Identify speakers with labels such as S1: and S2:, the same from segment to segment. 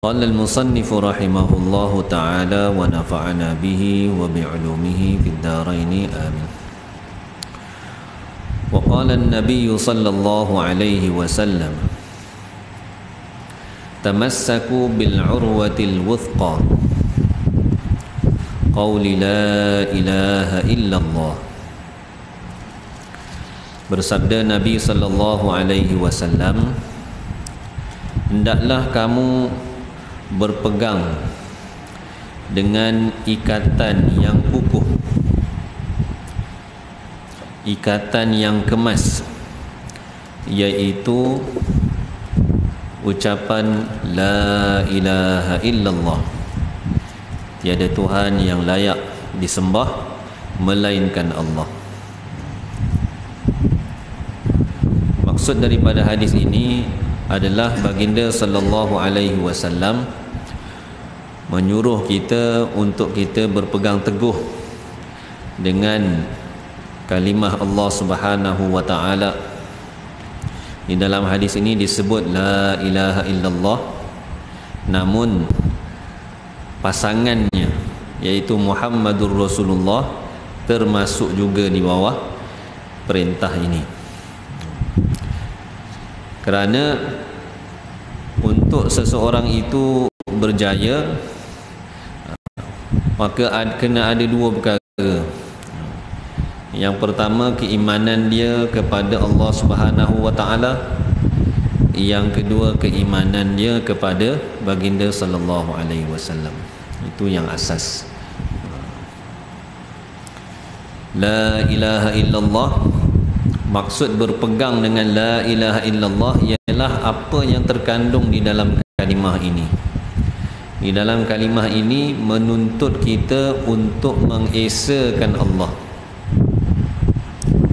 S1: قال المصنف رحمه الله تعالى ونفعنا به وبعلومه في الدارين آمين. وقال النبي صلى الله عليه وسلم تمسكوا بالعروة الوثقى قول لا إله إلا الله. Bersabda Nabi sallallahu alaihi wasallam, hendaklah kamu berpegang dengan ikatan yang kukuh, ikatan yang kemas, yaitu ucapan la ilaha illallah, tiada Tuhan yang layak disembah melainkan Allah. Maksud daripada hadis ini adalah baginda sallallahu alaihi wasallam menyuruh kita untuk kita berpegang teguh dengan kalimah Allah Subhanahu wa taala. Di dalam hadis ini disebut la ilaha illallah, namun pasangannya yaitu Muhammadur Rasulullah termasuk juga di bawah perintah ini. Kerana untuk seseorang itu berjaya, maka kena ada dua perkara. Yang pertama, keimanan dia kepada Allah Subhanahu wa taala. Yang kedua, keimanan dia kepada baginda sallallahu alaihi wasallam. Itu yang asas. La ilaha illallah, maksud berpegang dengan la ilaha illallah ialah apa yang terkandung di dalam kalimah ini. Di dalam kalimah ini menuntut kita untuk mengesakan Allah,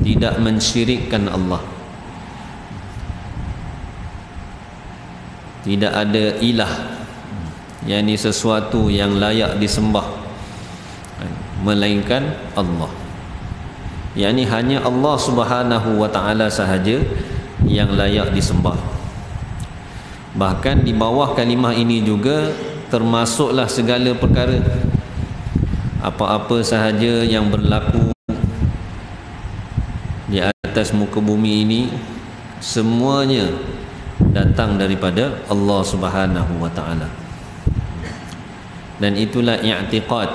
S1: tidak mensyirikkan Allah. Tidak ada ilah, yakni sesuatu yang layak disembah melainkan Allah. Yakni hanya Allah Subhanahu wa taala sahaja yang layak disembah. Bahkan di bawah kalimah ini juga termasuklah segala perkara, apa-apa sahaja yang berlaku di atas muka bumi ini, semuanya datang daripada Allah Subhanahu wa taala. Dan itulah i'tiqad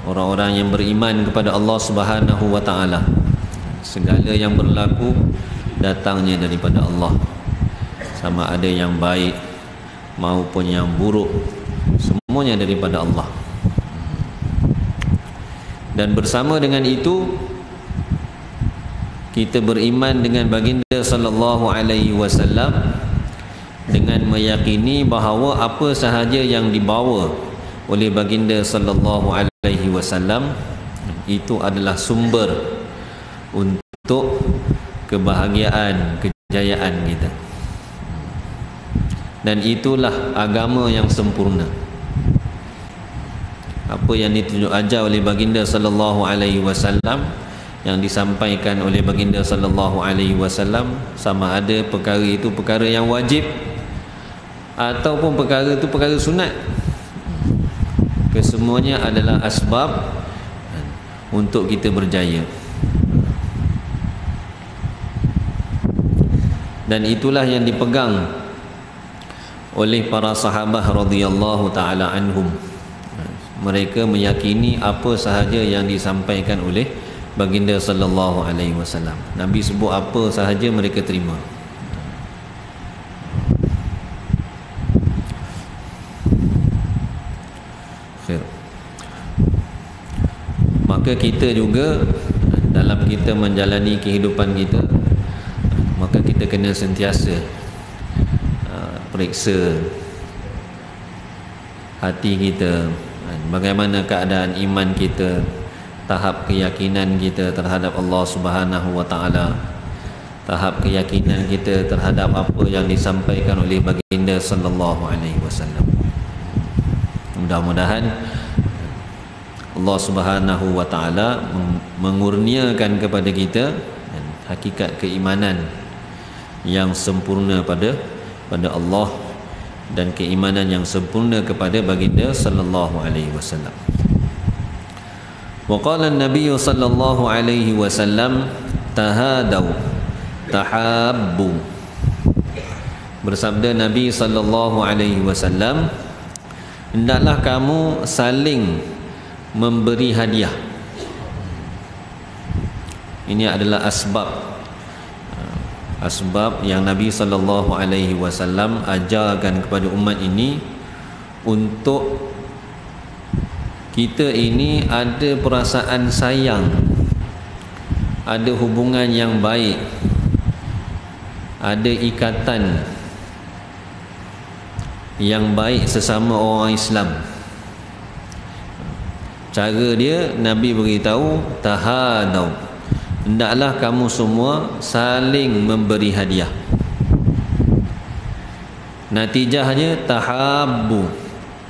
S1: orang-orang yang beriman kepada Allah Subhanahu wa taala. Segala yang berlaku datangnya daripada Allah, sama ada yang baik maupun yang buruk, semuanya daripada Allah. Dan bersama dengan itu, kita beriman dengan baginda sallallahu alaihi wasallam dengan meyakini bahawa apa sahaja yang dibawa oleh baginda sallallahu alaihi wasallam itu adalah sumber untuk kebahagiaan, kejayaan kita. Dan itulah agama yang sempurna. Apa yang ditunjuk ajar oleh baginda sallallahu alaihi wasallam, yang disampaikan oleh baginda sallallahu alaihi wasallam, sama ada perkara itu perkara yang wajib ataupun perkara itu perkara sunat, kesemuanya adalah asbab untuk kita berjaya. Dan itulah yang dipegang oleh para sahabat radhiyallahu taala anhum. Mereka meyakini apa sahaja yang disampaikan oleh baginda sallallahu alaihi wasallam. Nabi sebut apa sahaja mereka terima. Maka kita juga dalam kita menjalani kehidupan kita, maka kita kena sentiasa periksa hati kita, bagaimana keadaan iman kita, tahap keyakinan kita terhadap Allah Subhanahu wa taala, tahap keyakinan kita terhadap apa yang disampaikan oleh baginda sallallahu alaihi wasallam. Mudah-mudahan Allah Subhanahu wa taala mengurniakan kepada kita hakikat keimanan yang sempurna pada Allah dan keimanan yang sempurna kepada baginda sallallahu alaihi wasallam. Wa qala an-nabiy sallallahu alaihi wasallam tahadaw tahabbu. Bersabda Nabi sallallahu alaihi wasallam, hendaklah kamu saling memberi hadiah. Ini adalah asbab yang Nabi sallallahu alaihi wasallam ajarkan kepada umat ini untuk kita ini ada perasaan sayang, ada hubungan yang baik, ada ikatan yang baik sesama orang Islam. Cara dia, Nabi beritahu tahadaw, hendaklah kamu semua saling memberi hadiah. Natijahnya tahabbu,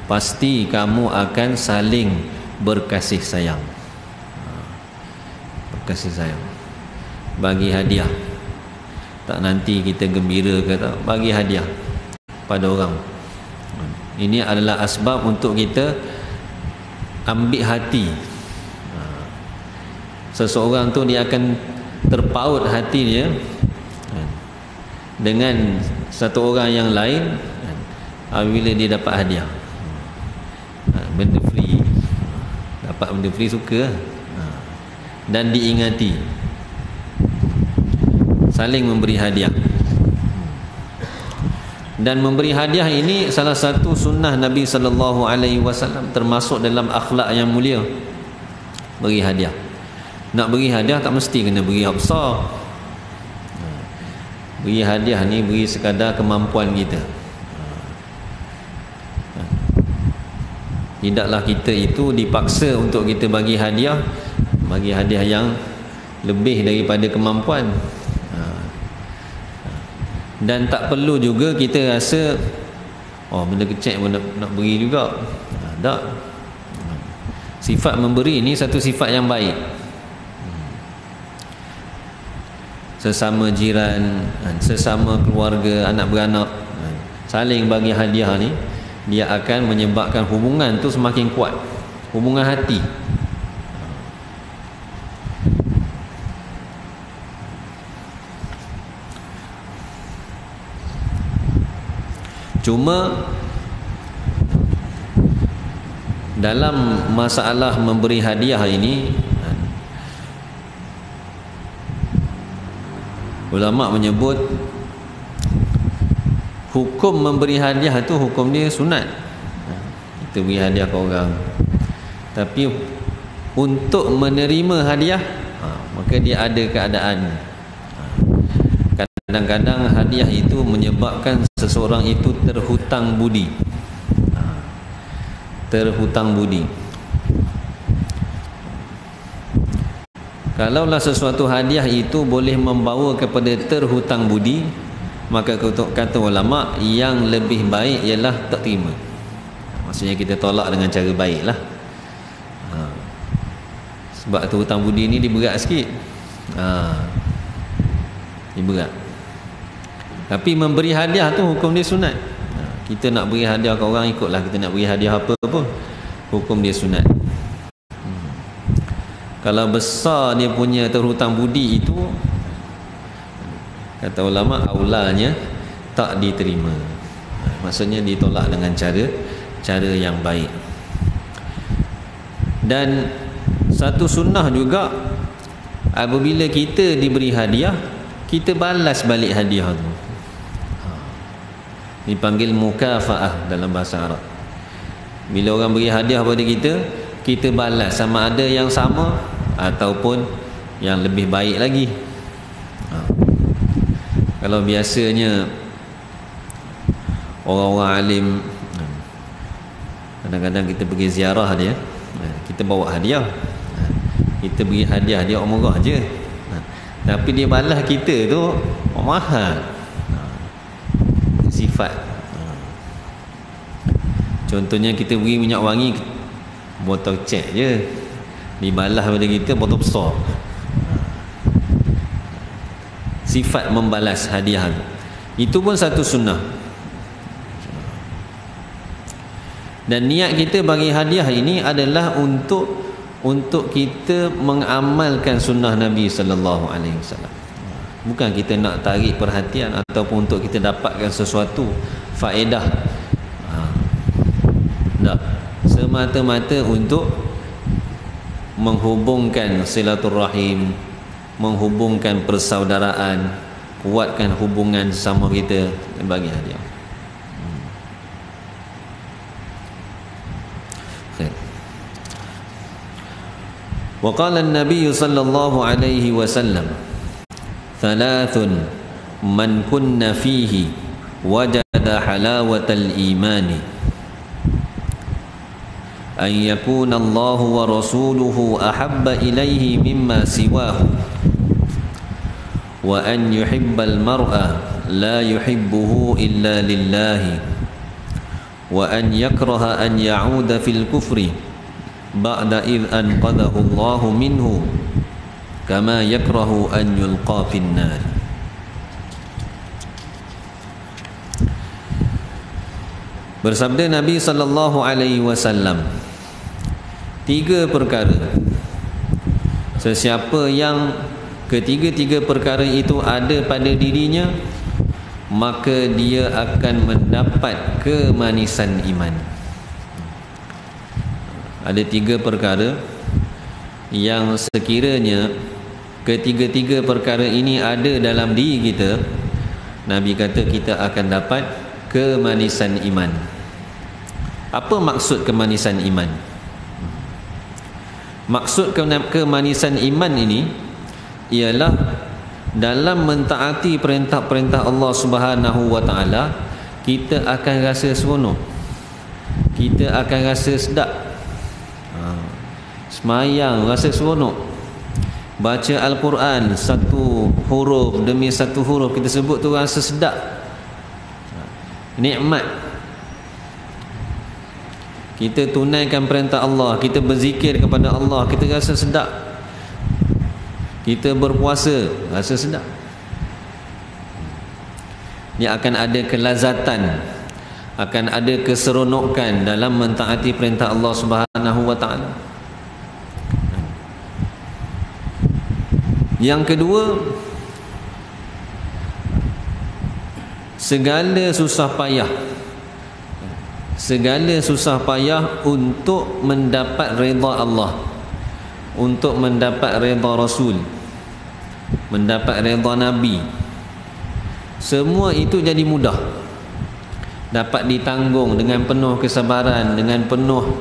S1: pasti kamu akan saling berkasih sayang. Berkasih sayang, bagi hadiah. Tak nanti kita gembira kata bagi hadiah pada orang. Ini adalah asbab untuk kita ambil hati. Seseorang tu dia akan terpaut hati dia dengan satu orang yang lain apabila dia dapat hadiah, benda free. Dapat benda free suka dan diingati. Saling memberi hadiah. Dan memberi hadiah ini salah satu sunnah Nabi sallallahu alaihi wasallam, termasuk dalam akhlak yang mulia. Beri hadiah. Nak beri hadiah tak mesti kena beri yang besar. Beri hadiah ni beri sekadar kemampuan kita. Tidaklah kita itu dipaksa untuk kita bagi hadiah yang lebih daripada kemampuan. Dan tak perlu juga kita rasa benda kecil pun nak beri juga. Tak. Sifat memberi ni satu sifat yang baik. Sesama jiran, sesama keluarga, anak beranak, saling bagi hadiah ni, dia akan menyebabkan hubungan tu semakin kuat, hubungan hati. Cuma dalam masalah memberi hadiah ini, ulama menyebut hukum memberi hadiah tu hukum dia sunat. Kita beri hadiah ke orang, tapi untuk menerima hadiah maka dia ada keadaan. Kadang-kadang hadiah itu menyebabkan seseorang itu terhutang budi. Terhutang budi. Kalaulah sesuatu hadiah itu boleh membawa kepada terhutang budi, maka kata ulama yang lebih baik ialah tak terima. Maksudnya kita tolak dengan cara baiklah. Sebab terhutang budi ni dia berat sikit. Dia berat. Tapi memberi hadiah tu hukum dia sunat. Kita nak beri hadiah ke orang, ikutlah kita nak beri hadiah apa pun, hukum dia sunat. Kalau besar dia punya terhutang budi itu, kata ulama aulanya tak diterima. Maksudnya ditolak dengan cara yang baik. Dan satu sunnah juga, apabila kita diberi hadiah, kita balas balik hadiah tu. Dipanggil mukafaah dalam bahasa Arab. Bila orang beri hadiah pada kita, kita balas sama ada yang sama ataupun yang lebih baik lagi. Kalau biasanya orang-orang alim, kadang-kadang kita pergi ziarah dia, kita bawa hadiah, kita beri hadiah dia murah je, tapi dia balas kita tu mahal. Sifat. Contohnya kita beri minyak wangi botol cek je, dibalas pada kita botol besar. Sifat membalas hadiah itu pun satu sunnah. Dan niat kita bagi hadiah ini adalah untuk kita mengamalkan sunnah Nabi sallallahu alaihi wasallam. Bukan kita nak tarik perhatian ataupun untuk kita dapatkan sesuatu faedah. Tak. Semata-mata untuk menghubungkan silaturahim, menghubungkan persaudaraan, kuatkan hubungan sesama kita dan bagi hadiah. وقال النبي صلى الله عليه وسلم ثلاث من كن فيه وجد حلاوة الإيمان أن يكون الله ورسوله أحب إليه مما سواه وأن يحب المرء لا يحبه إلا لله وأن يكره أن يعود في الكفر بعد إذ أنقذه الله منه كما يكره أن يلقى في النار. Bersabda Nabi sallallahu alaihi wasallam, 3 perkara, sesiapa yang ketiga-tiga perkara itu ada pada dirinya, maka dia akan mendapat kemanisan iman. Ada 3 perkara yang sekiranya ketiga-tiga perkara ini ada dalam diri kita, Nabi kata kita akan dapat kemanisan iman. Apa maksud kemanisan iman? Maksud kemanisan iman ini ialah dalam mentaati perintah-perintah Allah Subhanahu wa taala, kita akan rasa seronok, kita akan rasa sedap. Semayang rasa seronok, baca Al-Quran satu huruf demi satu huruf kita sebut tu rasa sedap, nikmat. Kita tunaikan perintah Allah, kita berzikir kepada Allah, kita rasa sedap. Kita berpuasa rasa sedap. Dia akan ada kelazatan, akan ada keseronokan dalam mentaati perintah Allah Subhanahu wa taala. Yang kedua, segala susah payah untuk mendapat redha Allah, untuk mendapat redha Rasul, mendapat redha Nabi, semua itu jadi mudah, dapat ditanggung dengan penuh kesabaran, dengan penuh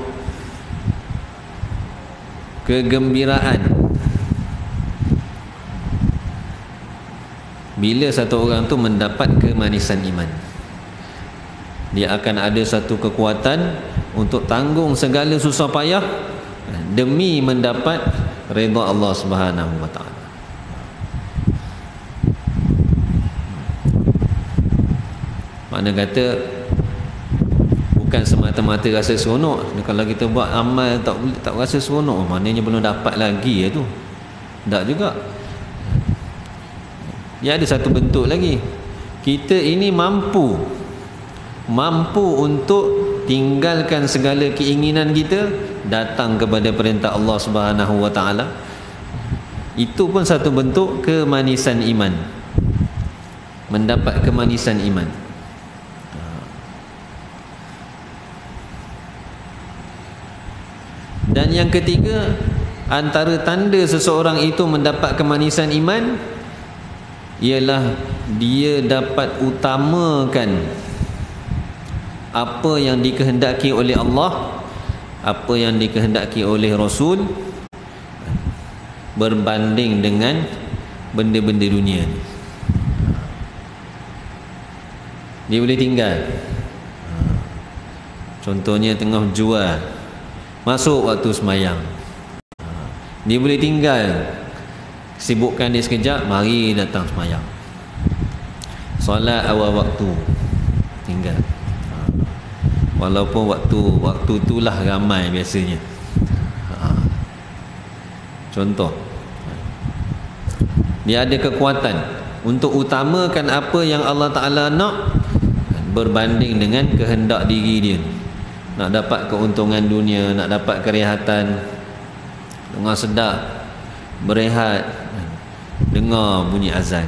S1: kegembiraan. Bila satu orang tu mendapat kemanisan iman, dia akan ada satu kekuatan untuk tanggung segala susah payah demi mendapat redha Allah Subhanahu wa taala. Makna kata bukan semata-mata rasa seronok. Kalau kita buat amal tak rasa seronok, maknanya belum dapat lagi tu. Tak juga. Ya, ada satu bentuk lagi. Kita ini mampu untuk tinggalkan segala keinginan kita, datang kepada perintah Allah Subhanahu wa taala. Itu pun satu bentuk kemanisan iman, mendapat kemanisan iman. Dan yang ketiga, antara tanda seseorang itu mendapat kemanisan iman ialah dia dapat utamakan apa yang dikehendaki oleh Allah, apa yang dikehendaki oleh Rasul berbanding dengan benda-benda dunia ni. Dia boleh tinggal. Contohnya tengah jual, masuk waktu semayang, dia boleh tinggal, sibukkan dia sekejap, mari datang semayang, solat awal waktu, tinggal. Walaupun waktu itulah ramai biasanya. Contoh, dia ada kekuatan untuk utamakan apa yang Allah Ta'ala nak berbanding dengan kehendak diri dia. nak dapat keuntungan dunia, nak dapat kerehatan, dengar sedap, berehat, dengar bunyi azan,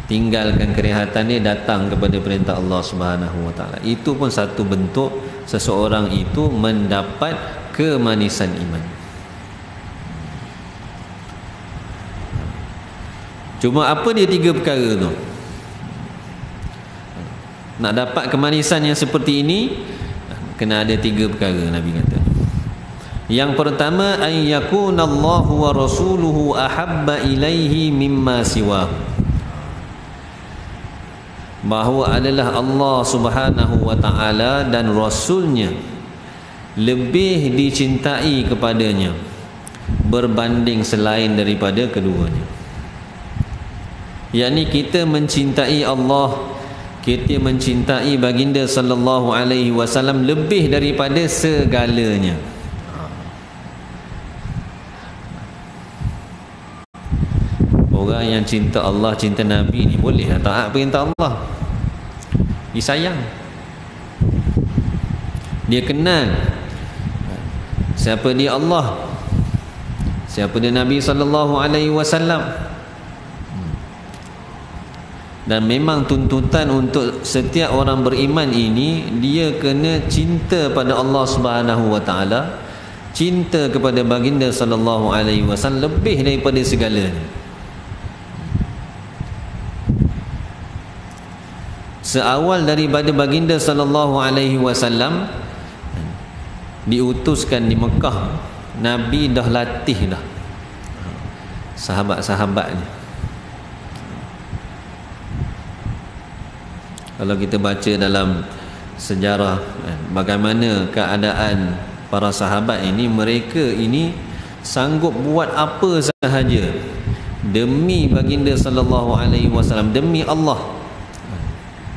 S1: tinggalkan kerehatan ni, datang kepada perintah Allah Subhanahu wa taala. Itu pun satu bentuk seseorang itu mendapat kemanisan iman. Cuma apa dia tiga perkara tu? Nak dapat kemanisan yang seperti ini, kena ada tiga perkara, Nabi kata. Yang pertama, an yakunallahu wa rasuluhu ahabba ilaihi mimma siwahu, bahawa adalah Allah Subhanahu wa taala dan rasulnya lebih dicintai kepadanya berbanding selain daripada keduanya. Yakni kita mencintai Allah, kita mencintai baginda sallallahu alaihi wasallam lebih daripada segalanya. Orang yang cinta Allah, cinta Nabi ni boleh taat perintah Allah, disayang, dia kenal siapa dia Allah, siapa dia Nabi sallallahu alaihi wasallam. Dan memang tuntutan untuk setiap orang beriman ini, dia kena cinta pada Allah Subhanahu wa taala, cinta kepada baginda sallallahu alaihi wasallam lebih daripada segalanya. Seawal daripada baginda sallallahu alaihi wasallam diutuskan di Mekah, Nabi dah latih dah sahabat-sahabatnya. Kalau kita baca dalam sejarah bagaimana keadaan para sahabat ini, mereka ini sanggup buat apa sahaja demi baginda sallallahu alaihi wasallam, demi Allah,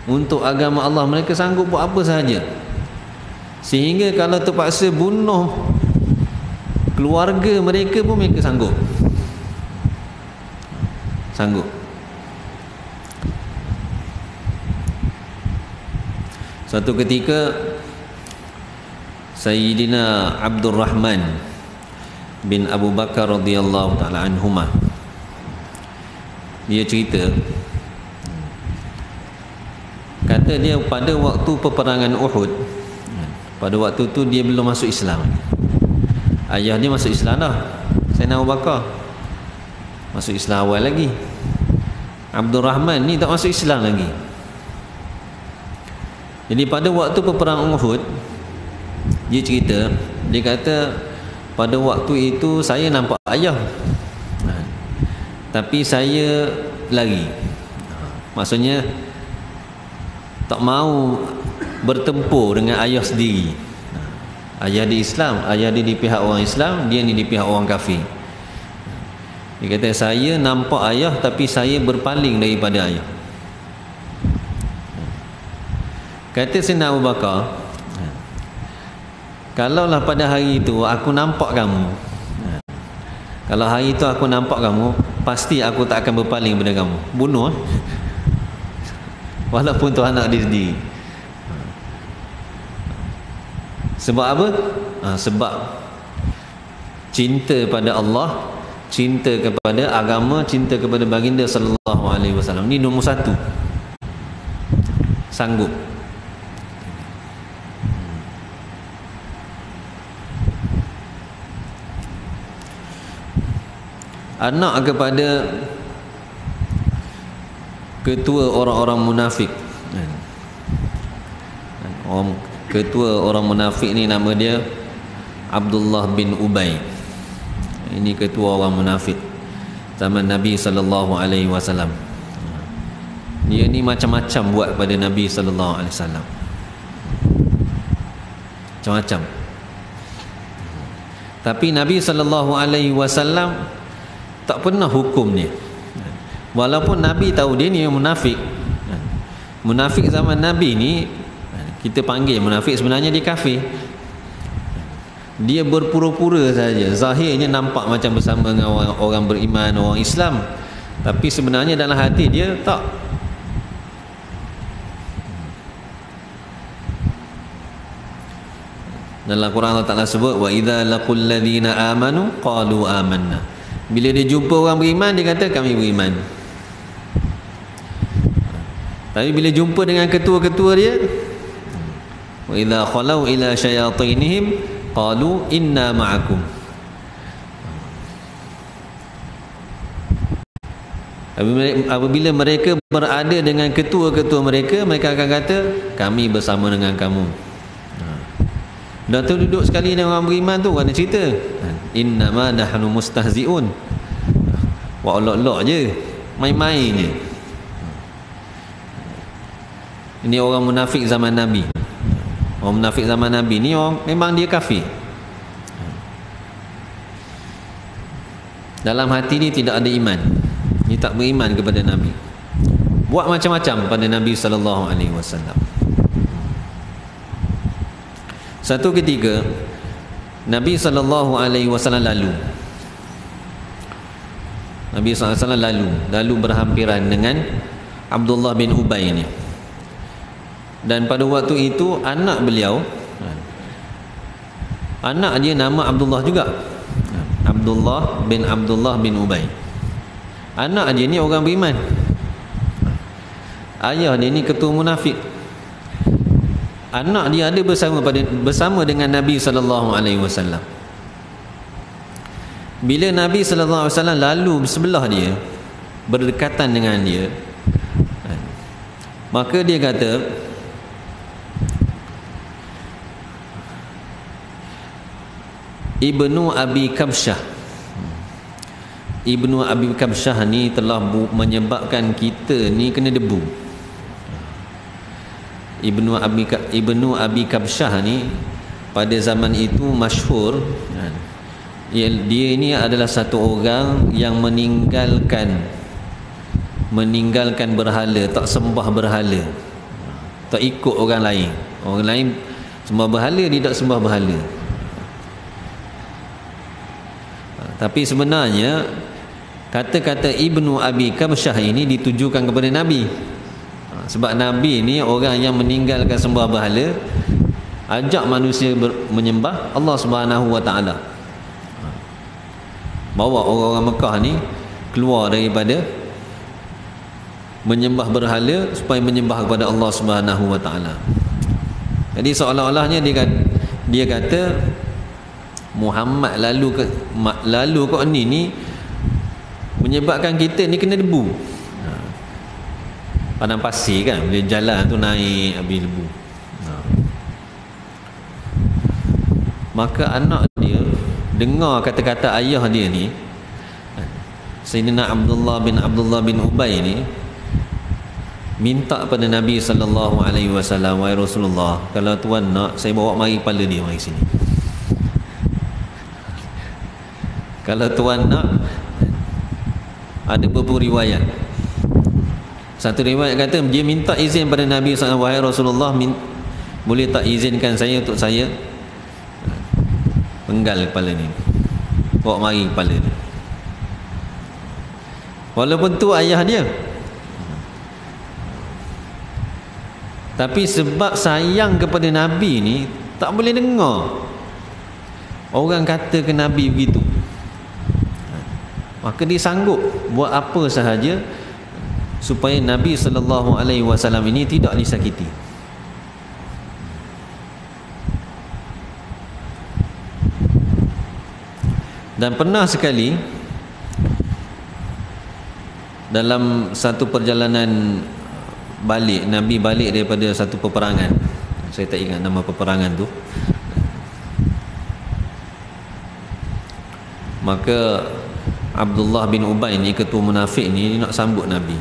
S1: untuk agama Allah. Mereka sanggup buat apa sahaja, sehingga kalau terpaksa bunuh keluarga mereka pun mereka sanggup. Satu ketika Sayyidina Abdul Rahman bin Abu Bakar radhiyallahu taala anhumah, dia cerita, kata dia pada waktu peperangan Uhud, pada waktu tu dia belum masuk Islam. Ayah dia masuk Islam dah, Sayyidina Abu Bakar masuk Islam awal lagi. Abdul Rahman ni tak masuk Islam lagi. Jadi pada waktu peperangan Uhud, dia cerita, dia kata pada waktu itu saya nampak ayah, tapi saya lari. Maksudnya tak mau bertempur dengan ayah sendiri. Ayah di Islam, ayah dia di pihak orang Islam, dia ni di pihak orang kafir. Dia kata saya nampak ayah tapi saya berpaling daripada ayah. Kata Sayyidina Abu Bakar, kalaulah pada hari itu aku nampak kamu, kalau hari itu aku nampak kamu, pasti aku tak akan berpaling pada kamu, bunuh walaupun tu anak dia sendiri. Sebab apa? Sebab cinta pada Allah, cinta kepada agama, cinta kepada baginda sallallahu alaihi wasallam. Ni nombor satu, sanggup. Anak kepada ketua orang-orang munafik, ketua orang munafik ni nama dia Abdullah bin Ubay. Ini ketua orang munafik zaman Nabi sallallahu alaihi wasallam. Dia ni macam-macam buat pada Nabi sallallahu alaihi wasallam, macam-macam. Tapi Nabi sallallahu alaihi wasallam tak pernah hukum dia. Walaupun Nabi tahu dia ni munafik. Munafik zaman Nabi ni, kita panggil munafik, sebenarnya dia kafir. Dia berpura-pura saja. Zahirnya nampak macam bersama dengan orang beriman, orang Islam, tapi sebenarnya dalam hati dia tak. Dalam Quran Allah Ta'ala sebut, wa idza laqul ladzina amanu qalu amanna. Bila dia jumpa orang beriman, dia kata kami beriman. Tapi bila jumpa dengan ketua-ketua dia, wa idza khalau ila syayatinihim qalu inna ma'akum. Apabila mereka berada dengan ketua-ketua mereka, mereka akan kata kami bersama dengan kamu. Dah tu duduk sekali dengan orang beriman tu, orang cerita innama nahnu mustahzi'un. Wah, olok-olok je, main-main je. Ini orang munafik zaman Nabi. Orang munafik zaman Nabi ni orang memang dia kafir. Dalam hati ni tidak ada iman. Dia tak beriman kepada Nabi. Buat macam-macam pada Nabi sallallahu alaihi wasallam. Satu ketika Nabi sallallahu alaihi wasallam lalu. Nabi sallallahu alaihi wasallam lalu berhampiran dengan Abdullah bin Ubay ni. Dan pada waktu itu anak beliau, anak dia nama Abdullah juga, Abdullah bin Ubay. Anak dia ni orang beriman, ayah dia ni ketua munafik. Anak dia ada bersama dengan Nabi sallallahu alaihi wasallam. Bila Nabi sallallahu alaihi wasallam lalu sebelah dia, berdekatan dengan dia, maka dia kata, Ibnu Abi Kabsyah. Ibnu Abi Kabsyah ni telah menyebabkan kita ni kena debu. Ibnu Abi Kabsyah ni pada zaman itu masyhur. Dia ini adalah satu orang yang meninggalkan berhala, tak sembah berhala, tak ikut orang lain. Orang lain sembah berhala, dia tak sembah berhala. Tapi sebenarnya kata-kata Ibnu Abi Kabsyah ini ditujukan kepada Nabi. Sebab Nabi ni orang yang meninggalkan sembah berhala, ajak manusia menyembah Allah Subhanahu wa taala. Bawa orang-orang Mekah ni keluar daripada menyembah berhala supaya menyembah kepada Allah Subhanahu wa taala. Jadi seolah-olahnya dia kata Muhammad lalu kau ni menyebabkan kita ni kena debu. Padang pasir kan, bila jalan tu naik habis debu. Maka anak dia dengar kata-kata ayah dia ni, Sayyidina Abdullah bin Ubay ni, minta pada Nabi sallallahu alaihi wasallam, wahai Rasulullah, kalau tuan nak, saya bawa mari kepala dia mari sini. Kalau tuan nak, ada beberapa riwayat. Satu riwayat kata dia minta izin pada Nabi SAW, wahai Rasulullah, boleh tak izinkan saya untuk saya penggal kepala ni, bawa mari kepala ni. Walaupun tu ayah dia, tapi sebab sayang kepada Nabi ni, tak boleh dengar orang kata ke Nabi begitu. Maka dia sanggup buat apa sahaja supaya Nabi sallallahu alaihi wasallam ini tidak disakiti. Dan pernah sekali dalam satu perjalanan balik, Nabi balik daripada satu peperangan, saya tak ingat nama peperangan tu, maka Abdullah bin Ubay ni, ketua munafik ni, dia nak sambut Nabi.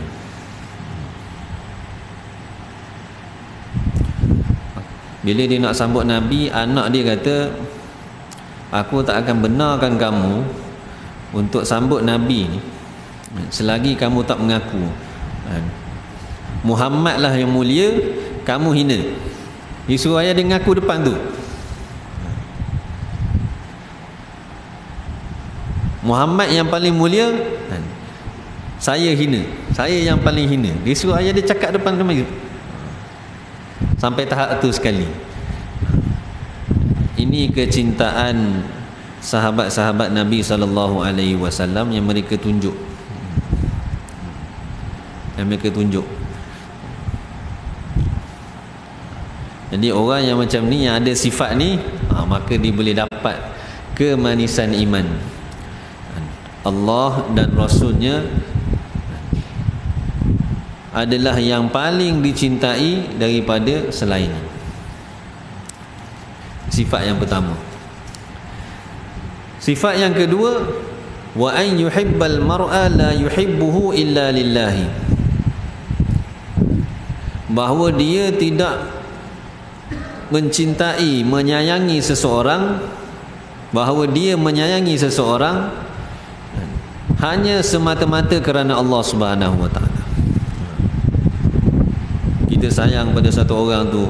S1: Bila dia nak sambut Nabi, anak dia kata, aku tak akan benarkan kamu untuk sambut Nabi ni selagi kamu tak mengaku Muhammad lah yang mulia, kamu hina. Dia suruh ayah dia mengaku depan tu, Muhammad yang paling mulia, saya hina, saya yang paling hina. Dia suruh ayah dia cakap depan tu, sampai tahap tu sekali. Ini kecintaan sahabat-sahabat Nabi SAW yang mereka tunjuk. Jadi orang yang macam ni, yang ada sifat ni, maka dia boleh dapat kemanisan iman. Allah dan Rasulnya adalah yang paling dicintai daripada selain. Sifat yang pertama. Sifat yang kedua, wa an yuhibbal mar'a la yuhibbuhu illa lillahi. Bahawa dia tidak mencintai, menyayangi seseorang, bahawa dia menyayangi seseorang hanya semata-mata kerana Allah Subhanahu wa taala. Kita sayang pada satu orang tu,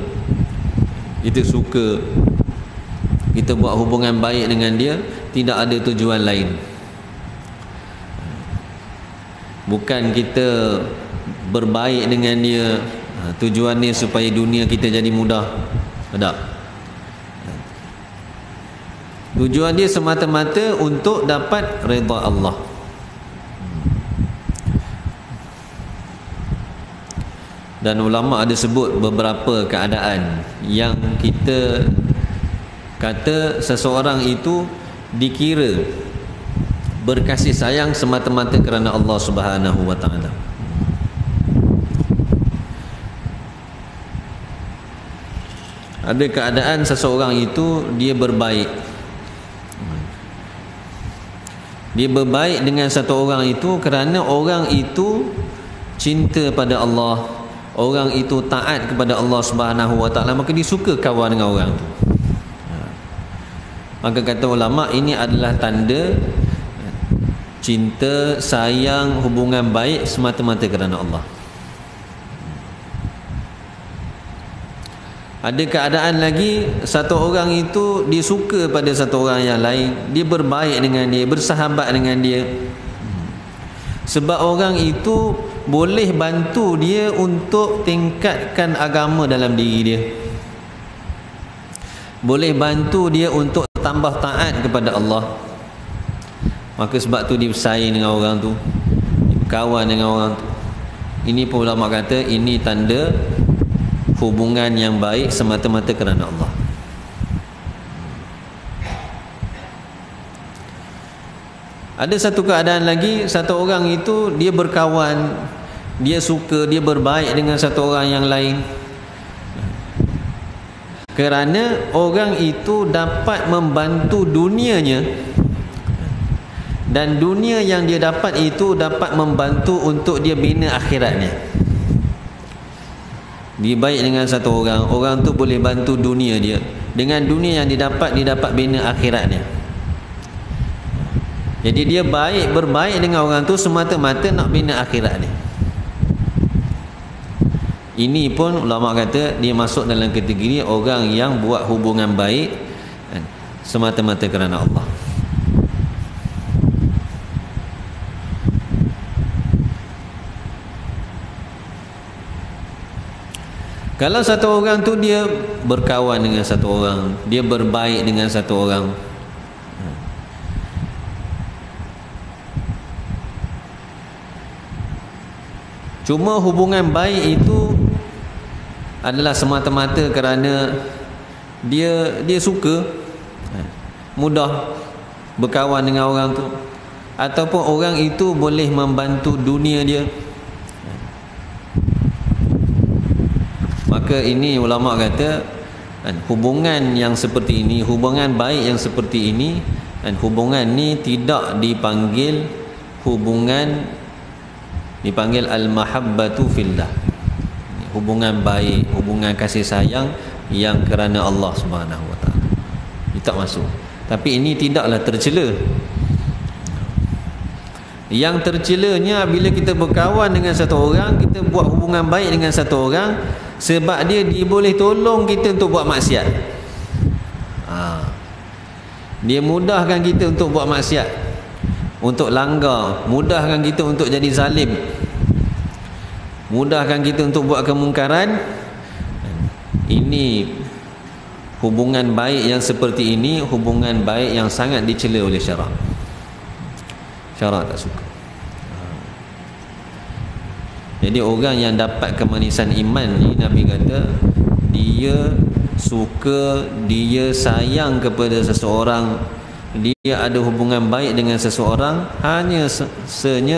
S1: kita suka, kita buat hubungan baik dengan dia, tidak ada tujuan lain. Bukan kita berbaik dengan dia tujuannya supaya dunia kita jadi mudah. Tak. Tujuan dia semata-mata untuk dapat redha Allah. Dan ulama ada sebut beberapa keadaan yang kita kata seseorang itu dikira berkasih sayang semata-mata kerana Allah Subhanahu wa taala. Ada keadaan seseorang itu dia berbaik. Dia berbaik dengan satu orang itu kerana orang itu cinta pada Allah, orang itu taat kepada Allah Subhanahu wa taala, maka dia suka kawan dengan orang itu. Maka kata ulama, ini adalah tanda cinta, sayang, hubungan baik semata-mata kerana Allah. Ada keadaan lagi, satu orang itu dia suka pada satu orang yang lain, dia berbaik dengan dia, bersahabat dengan dia, sebab orang itu boleh bantu dia untuk tingkatkan agama dalam diri dia, boleh bantu dia untuk tambah taat kepada Allah. Maka sebab tu dia bersaing dengan orang tu, dia berkawan dengan orang tu. Ini pun ulama kata ini tanda hubungan yang baik semata-mata kerana Allah. Ada satu keadaan lagi, satu orang itu dia berkawan, dia suka, dia berbaik dengan satu orang yang lain kerana orang itu dapat membantu dunianya, dan dunia yang dia dapat itu dapat membantu untuk dia bina akhiratnya. Dia baik dengan satu orang, orang tu boleh bantu dunia dia, dengan dunia yang dia dapat bina akhiratnya. Jadi dia berbaik dengan orang tu semata-mata nak bina akhirat dia. Ini pun ulama kata dia masuk dalam kategori orang yang buat hubungan baik semata-mata kerana Allah. Kalau satu orang tu dia berkawan dengan satu orang, dia berbaik dengan satu orang, cuma hubungan baik itu adalah semata-mata kerana dia suka, mudah berkawan dengan orang tu, ataupun orang itu boleh membantu dunia dia, maka ini ulama kata hubungan yang seperti ini, hubungan baik yang seperti ini, dan hubungan ni tidak dipanggil al-mahabbatu fillah, hubungan baik, hubungan kasih sayang yang kerana Allah Subhanahu wa taala. Dia tak masuk. Tapi ini tidaklah tercela. Yang tercelanya bila kita berkawan dengan satu orang, kita buat hubungan baik dengan satu orang, sebab dia boleh tolong kita untuk buat maksiat. Dia mudahkan kita untuk buat maksiat, untuk langgar, mudahkan kita untuk jadi zalim, mudahkan kita untuk buat kemungkaran. Ini hubungan baik yang seperti ini hubungan baik yang sangat dicela oleh syarak. Syarak tak suka. Jadi orang yang dapat kemanisan iman ni, Nabi kata dia suka, dia sayang kepada seseorang, dia ada hubungan baik dengan seseorang hanya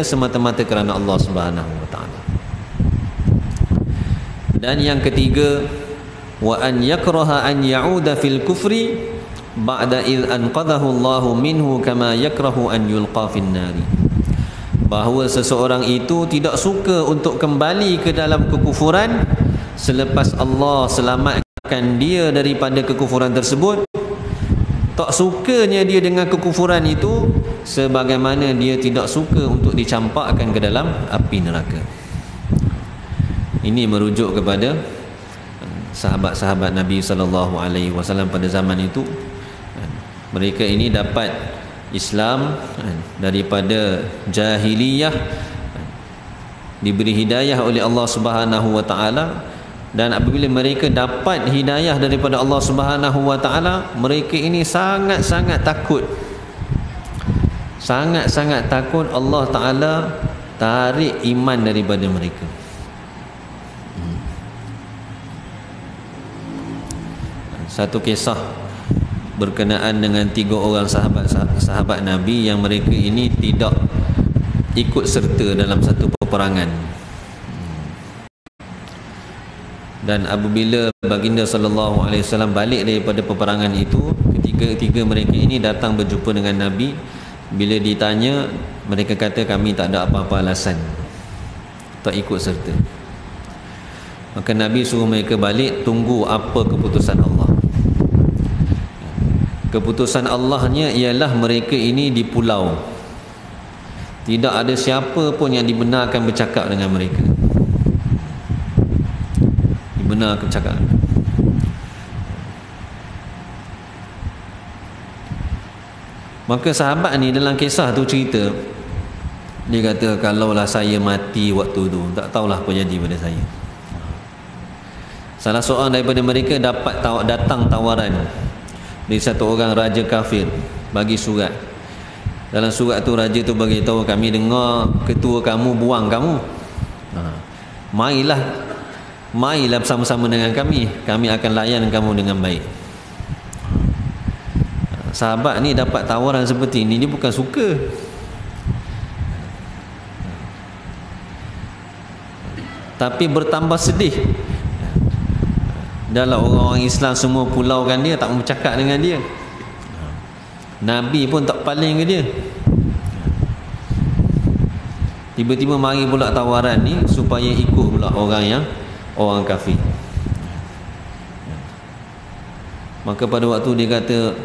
S1: semata-mata kerana Allah Subhanahu wa taala. Dan yang ketiga, wa an yakraha an ya'uda fil kufri ba'da id anqadhahu Allahu minhu kama yakrahu an yulqa fin nari. Bahawa seseorang itu tidak suka untuk kembali ke dalam kekufuran selepas Allah selamatkan dia daripada kekufuran tersebut. Tak sukanya dia dengan kekufuran itu sebagaimana dia tidak suka untuk dicampakkan ke dalam api neraka. Ini merujuk kepada sahabat-sahabat Nabi SAW pada zaman itu. Mereka ini dapat Islam daripada jahiliyah, diberi hidayah oleh Allah Subhanahu wa taala, dan apabila mereka dapat hidayah daripada Allah Subhanahu wa taala, mereka ini sangat-sangat takut. Sangat-sangat takut Allah taala tarik iman daripada mereka. Satu kisah berkenaan dengan 3 orang sahabat Nabi yang mereka ini tidak ikut serta dalam satu peperangan. Dan apabila baginda sallallahu alaihi wasallam balik daripada peperangan itu, ketiga mereka ini datang berjumpa dengan Nabi. Bila ditanya, mereka kata kami tak ada apa-apa alasan tak ikut serta. Maka Nabi suruh mereka balik, tunggu apa keputusan Allah. Keputusan Allahnya ialah mereka ini di pulau, tidak ada siapa pun yang dibenarkan bercakap dengan mereka. Dibenarkan bercakap. Maka sahabat ni dalam kisah tu cerita, dia kata kalaulah saya mati waktu tu, tak tahulah apa jadi pada saya. Salah seorang daripada mereka datang tawaran dari satu orang raja kafir, bagi surat. Dalam surat tu raja tu bagi tahu, kami dengar ketua kamu buang kamu. Marilah bersama-sama dengan kami akan layan kamu dengan baik. Sahabat ni dapat tawaran seperti ini, dia bukan suka. Tapi bertambah sedih. Dalam orang-orang Islam semua pulaukan dia, tak mau bercakap dengan dia. Nabi pun tak paling ke dia. Tiba-tiba mari pula tawaran ni supaya ikut pula orang kafir. Maka pada waktu dia kata,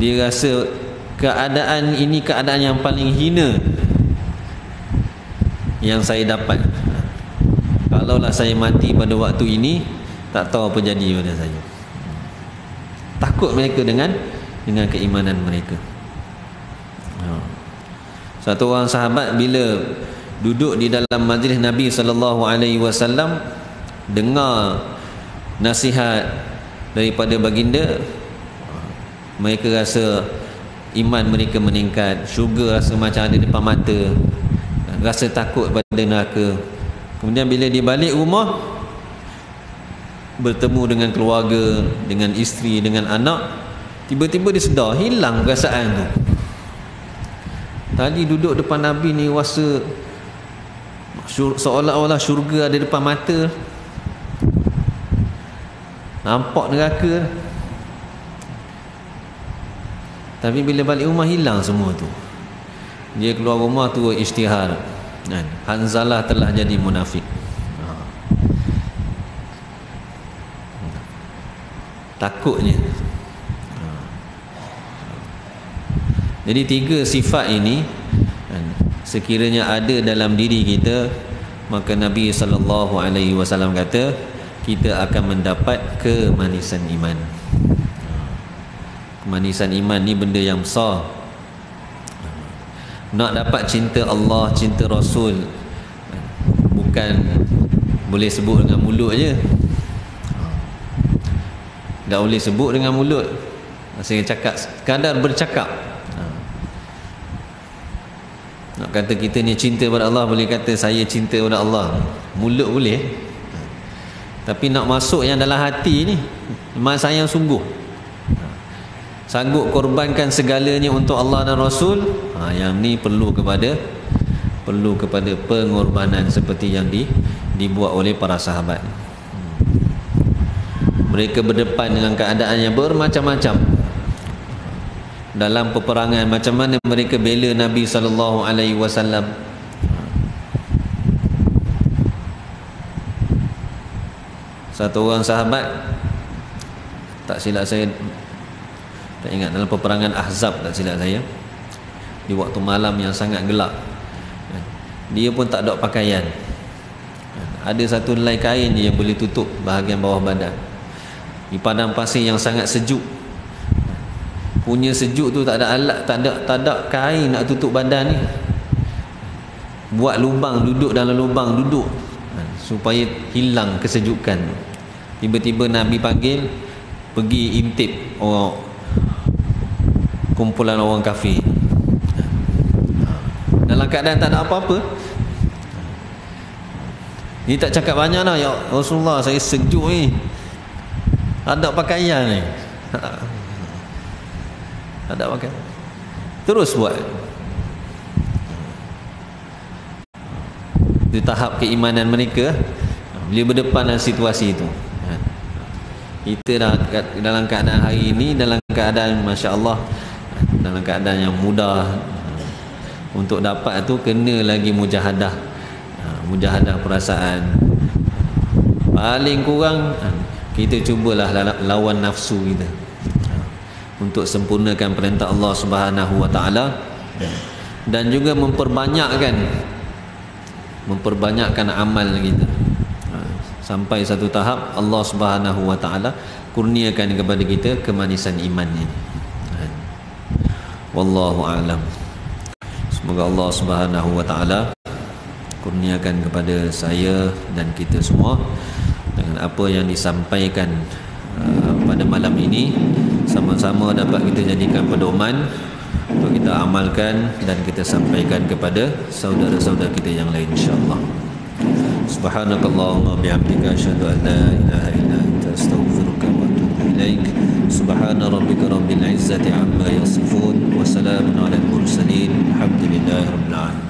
S1: dia rasa keadaan ini keadaan yang paling hina yang saya dapat. Kalaulah saya mati pada waktu ini, tak tahu apa jadi pada saya. Takut mereka dengan keimanan mereka. Satu orang sahabat bila duduk di dalam majlis Nabi SAW, dengar nasihat daripada baginda, mereka rasa iman mereka meningkat, syurga rasa macam ada depan mata, rasa takut pada neraka. Kemudian bila dia balik rumah, bertemu dengan keluarga, dengan isteri, dengan anak, tiba-tiba dia sedar, hilang perasaan tu. Tadi duduk depan Nabi ni rasa seolah-olah syurga ada depan mata, nampak neraka. Tapi bila balik rumah hilang semua tu. Dia keluar rumah tu isytihar, Hanzalah telah jadi munafik. Takutnya. Jadi 3 sifat ini sekiranya ada dalam diri kita, maka Nabi SAW kata kita akan mendapat kemanisan iman. Kemanisan iman ni benda yang besar. Nak dapat cinta Allah, cinta Rasul, bukan boleh sebut dengan mulut je. tak boleh sebut dengan mulut. Saya cakap sekadar bercakap. Nak kata kita ni cinta pada Allah, boleh kata saya cinta pada Allah, mulut boleh. Tapi nak masuk yang dalam hati ni, memang sayang sungguh, sanggup korbankan segalanya untuk Allah dan Rasul. Yang ni perlu kepada pengorbanan seperti yang dibuat oleh para sahabat. Mereka berdepan dengan keadaan yang bermacam-macam. Dalam peperangan, macam mana mereka bela Nabi SAW. Satu orang sahabat, tak silap saya, tak ingat, dalam peperangan Ahzab, tak silap saya, di waktu malam yang sangat gelap, dia pun tak ada pakaian. Ada satu helai kain je yang boleh tutup bahagian bawah badan. Di padang pasir yang sangat sejuk, punya sejuk tu, tak ada alat, tak ada kain nak tutup badan ni. Buat lubang, duduk dalam lubang, duduk supaya hilang kesejukan. Tiba-tiba Nabi panggil, pergi intip orang, kumpulan orang kafir, dalam keadaan tak ada apa-apa. Dia tak cakap banyak dah, ya Rasulullah, saya sejuk ni, ada pakaian ni, tak ada pakaian, terus buat. Di tahap keimanan mereka bila berdepan dengan situasi itu. Kita dah dalam keadaan hari ini, dalam keadaan Masya Allah, dalam keadaan yang mudah. Untuk dapat tu kena lagi mujahadah, mujahadah perasaan. Paling kurang kita cubalah lawan nafsu kita untuk sempurnakan perintah Allah Subhanahu Wa Taala, dan juga memperbanyakkan amal kita, sampai satu tahap Allah Subhanahu Wa Taala kurniakan kepada kita kemanisan iman ini. Wallahu a'lam. Semoga Allah Subhanahu Wa Taala kurniakan kepada saya dan kita semua dengan apa yang disampaikan pada malam ini, sama-sama dapat kita jadikan pedoman untuk kita amalkan dan kita sampaikan kepada saudara-saudara kita yang lain, insya-Allah. Subhanakallahumma bihamdika asyhadu an la ilaha illa anta astaghfiruka wa atubu ilaik. Subhana rabbika rabbil izzati amma yasifun wa salamun alal mursalin. Alhamdulillahirabbil alamin.